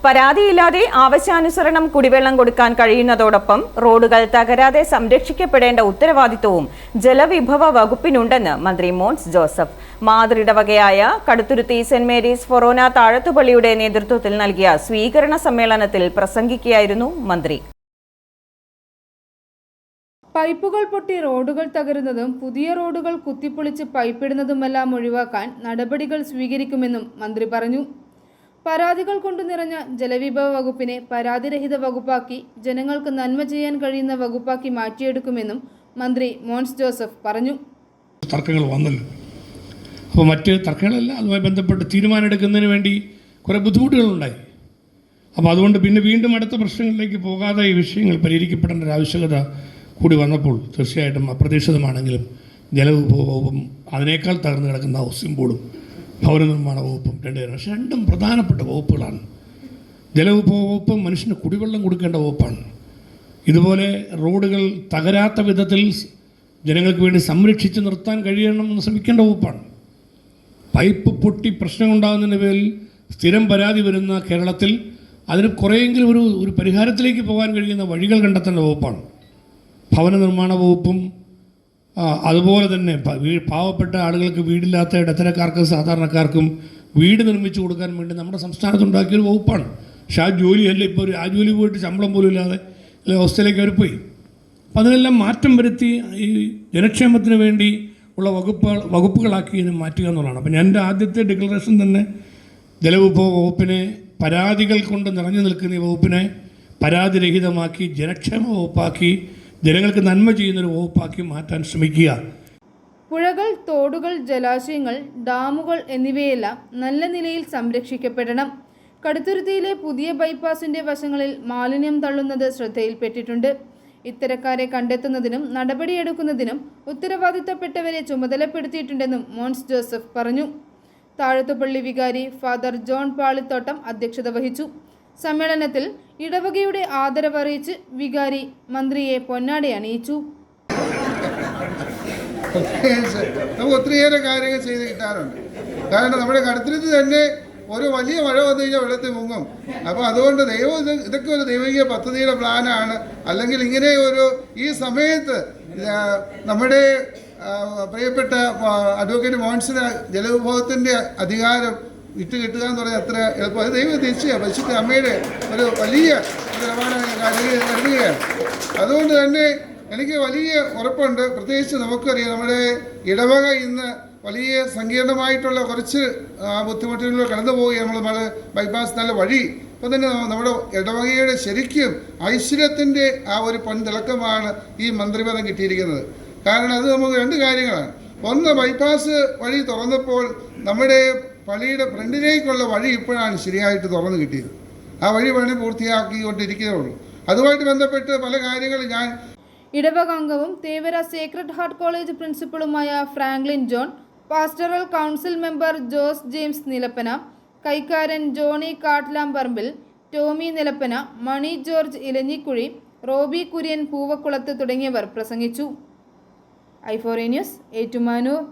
പരാതിയില്ലാതെ ആവശ്യാനുസരണം കുടിവെള്ളം കൊടുക്കാൻ കഴിയുന്നതോടൊപ്പം റോഡുകൾ തകരാതെ സംരക്ഷിക്കപ്പെടേണ്ട ഉത്തരവാദിത്വവും ജലവിഭവ വകുപ്പിനുണ്ടെന്ന് മന്ത്രി മോൻസ് ജോസഫ് മാതൃഇടവകയായ കടുത്തുരുത്തി സെന്റ് മേരീസ് ഫൊറോന താഴത്തുപള്ളിയുടെ നേതൃത്വത്തിൽ നൽകിയ സ്വീകരണ സമ്മേളനത്തിൽ പ്രസംഗിക്കുകയായിരുന്നു മന്ത്രി. പൈപ്പുകൾ പൊട്ടി റോഡുകൾ തകരുന്നതും പുതിയ റോഡുകൾ കുത്തിപ്പൊളിച്ച് പൈപ്പിടുന്നതുമെല്ലാം ഒഴിവാക്കാൻ നടപടികൾ സ്വീകരിക്കുമെന്നും മന്ത്രി പറഞ്ഞു. പരാതികൾ കൊണ്ടു നിറഞ്ഞ ജലവിഭവ വകുപ്പിനെ പരാതിരഹിത വകുപ്പാക്കി ജനങ്ങൾക്ക് നന്മ ചെയ്യാൻ കഴിയുന്ന വകുപ്പാക്കി മാറ്റിയെടുക്കുമെന്നും മന്ത്രി മോൻസ് ജോസഫ് പറഞ്ഞു. തർക്കങ്ങൾ വന്നല്ലോ, അപ്പോൾ മറ്റ് തർക്കങ്ങളല്ല, അതുമായി ബന്ധപ്പെട്ട് തീരുമാനമെടുക്കുന്നതിന് വേണ്ടി കുറേ ബുദ്ധിമുട്ടുകളുണ്ടായി. അപ്പോൾ അതുകൊണ്ട് വീണ്ടും അടുത്ത പ്രശ്നങ്ങളിലേക്ക് പോകാതെ ഈ വിഷയങ്ങൾ പരിഹരിക്കപ്പെടേണ്ട ഒരു ആവശ്യകത കൂടി വന്നപ്പോൾ തീർച്ചയായിട്ടും അപ്രതീക്ഷിതമാണെങ്കിലും ജലവിഭവ വകുപ്പും അതിനേക്കാൾ തകർന്നു കിടക്കുന്ന ഹൗസിംഗ് ബോർഡും ഭവന നിർമ്മാണ വകുപ്പും രണ്ടും പ്രധാനപ്പെട്ട വകുപ്പുകളാണ്. ജലവിഭവ വകുപ്പ് മനുഷ്യന് കുടിവെള്ളം കൊടുക്കേണ്ട വകുപ്പാണ്. ഇതുപോലെ റോഡുകൾ തകരാത്ത വിധത്തിൽ ജനങ്ങൾക്ക് വേണ്ടി സംരക്ഷിച്ച് നിർത്താൻ കഴിയണമെന്ന് ശ്രമിക്കേണ്ട വകുപ്പാണ്. പൈപ്പ് പൊട്ടി പ്രശ്നമുണ്ടാകുന്നതിൻ്റെ പേരിൽ സ്ഥിരം പരാതി വരുന്ന കേരളത്തിൽ അതിന് കുറേയെങ്കിലും ഒരു പരിഹാരത്തിലേക്ക് പോകാൻ കഴിയുന്ന വഴികൾ കണ്ടെത്തേണ്ട വകുപ്പാണ്. ഭവന നിർമ്മാണ വകുപ്പും അതുപോലെ തന്നെ പാവപ്പെട്ട ആളുകൾക്ക് വീടില്ലാത്ത ഇടത്തരക്കാർക്കും സാധാരണക്കാർക്കും വീട് നിർമ്മിച്ചു കൊടുക്കാൻ വേണ്ടി നമ്മുടെ സംസ്ഥാനത്തുണ്ടാക്കിയൊരു വകുപ്പാണ്. പക്ഷെ ആ ജോലിയല്ല ഇപ്പോൾ ആ ജോലി പോയിട്ട് ശമ്പളം പോലും ഇല്ലാതെ അല്ലെങ്കിൽ അവസ്ഥയിലേക്ക് അവർ പോയി. അപ്പം അതിനെല്ലാം മാറ്റം വരുത്തി ഈ ജനക്ഷേമത്തിന് വേണ്ടി ഉള്ള വകുപ്പുകളാക്കി ഇതിനെ മാറ്റുക എന്നുള്ളതാണ്. അപ്പം എൻ്റെ ആദ്യത്തെ ഡിക്ലറേഷൻ തന്നെ ജലവിഭവ വകുപ്പിനെ പരാതികൾ കൊണ്ട് നിറഞ്ഞു നിൽക്കുന്ന ഈ വകുപ്പിനെ പരാതിരഹിതമാക്കി ജനക്ഷേമ വകുപ്പാക്കി ജനങ്ങൾക്ക് നന്മ ചെയ്യുന്നൊരു വകുപ്പാക്കി മാറ്റാൻ ശ്രമിക്കുക. പുഴകൾ, തോടുകൾ, ജലാശയങ്ങൾ, ഡാമുകൾ എന്നിവയെല്ലാം നല്ല നിലയിൽ സംരക്ഷിക്കപ്പെടണം. കടുത്തുരുത്തിയിലെ പുതിയ ബൈപ്പാസിന്റെ വശങ്ങളിൽ മാലിന്യം തള്ളുന്നത് ശ്രദ്ധയിൽപ്പെട്ടിട്ടുണ്ട്. ഇത്തരക്കാരെ കണ്ടെത്തുന്നതിനും നടപടിയെടുക്കുന്നതിനും ഉത്തരവാദിത്തപ്പെട്ടവരെ ചുമതലപ്പെടുത്തിയിട്ടുണ്ടെന്നും മോൻസ് ജോസഫ് പറഞ്ഞു. താഴത്തുപള്ളി വികാരി ഫാദർ ജോൺ പാളിത്തോട്ടം അധ്യക്ഷത വഹിച്ചു. സമ്മേളനത്തിൽ ഇടവകയുടെ ആദരവറിയിച്ച് വികാരി മന്ത്രിയെ പൊന്നാട അണിയിച്ചു. നമുക്ക് ഒത്തിരിയേറെ കാര്യങ്ങൾ ചെയ്ത് കിട്ടാറുണ്ട്. കാരണം നമ്മുടെ കടുത്തുരുത്തി തന്നെ ഒരു വലിയ മഴ വന്നു കഴിഞ്ഞാൽ വെള്ളത്തിൽ മുങ്ങും. അപ്പോൾ അതുകൊണ്ട് ഇതൊക്കെ ഒരു ദൈവിക പദ്ധതിയുടെ പ്ലാനാണ്. അല്ലെങ്കിൽ ഇങ്ങനെ ഈ സമയത്ത് നമ്മുടെ പ്രിയപ്പെട്ട അഡ്വക്കേറ്റ് മോൻസിന് ജലവിഭവത്തിൻ്റെ അധികാരം കിട്ടുക എന്ന് പറഞ്ഞാൽ അത്ര എളുപ്പം. അത് ദൈവം തിരിച്ചുക പരിശുദ്ധ അമ്മയുടെ ഒരു വലിയ നൽകുകയാണ്. അതുകൊണ്ട് തന്നെ എനിക്ക് വലിയ ഉറപ്പുണ്ട്. പ്രത്യേകിച്ച് നമുക്കറിയാം നമ്മുടെ ഇടവക ഇന്ന് വലിയ സങ്കീർണമായിട്ടുള്ള കുറച്ച് ബുദ്ധിമുട്ടുകളിലൂടെ കടന്നു പോവുകയാണ്. നമ്മൾ ബൈപ്പാസ് നല്ല വഴി ഇപ്പം തന്നെ നമ്മുടെ ഇടവകയുടെ ശരിക്കും ഐശ്വര്യത്തിൻ്റെ ആ ഒരു പൊൻതിളക്കമാണ് ഈ മന്ത്രിപദം കിട്ടിയിരിക്കുന്നത്. കാരണം അത് നമുക്ക് രണ്ട് കാര്യങ്ങളാണ്. ഒന്ന്, ബൈപ്പാസ് വഴി തുറന്നപ്പോൾ നമ്മുടെ പള്ളിയുടെ ഫ്രണ്ടിലേക്കുള്ള വഴി ഇപ്പോഴാണ് ശരിയായിട്ട് തുറന്നു കിട്ടിയത്. ആ വഴി പണി പൂർത്തിയാക്കിക്കൊണ്ടിരിക്കുന്നേ. അതുമായിട്ട് ബന്ധപ്പെട്ട് പല കാര്യങ്ങളും ഞാൻ ഇടവക അംഗവും തേവര സേക്രഡ് ഹാർട്ട് കോളേജ് പ്രിൻസിപ്പളുമായ Franklin John, pastoral council member Jose James Nilappana, കൈക്കാരൻ ജോണി കാട്ട്ലാംപറമ്പിൽ, ടോമി നിലപ്പന, മണി ജോർജ് ഇലഞ്ഞിക്കുഴി, റോബി കുര്യൻ പൂവക്കുളത്ത് തുടങ്ങിയവർ പ്രസംഗിച്ചു. i4a News, Ettumanoor.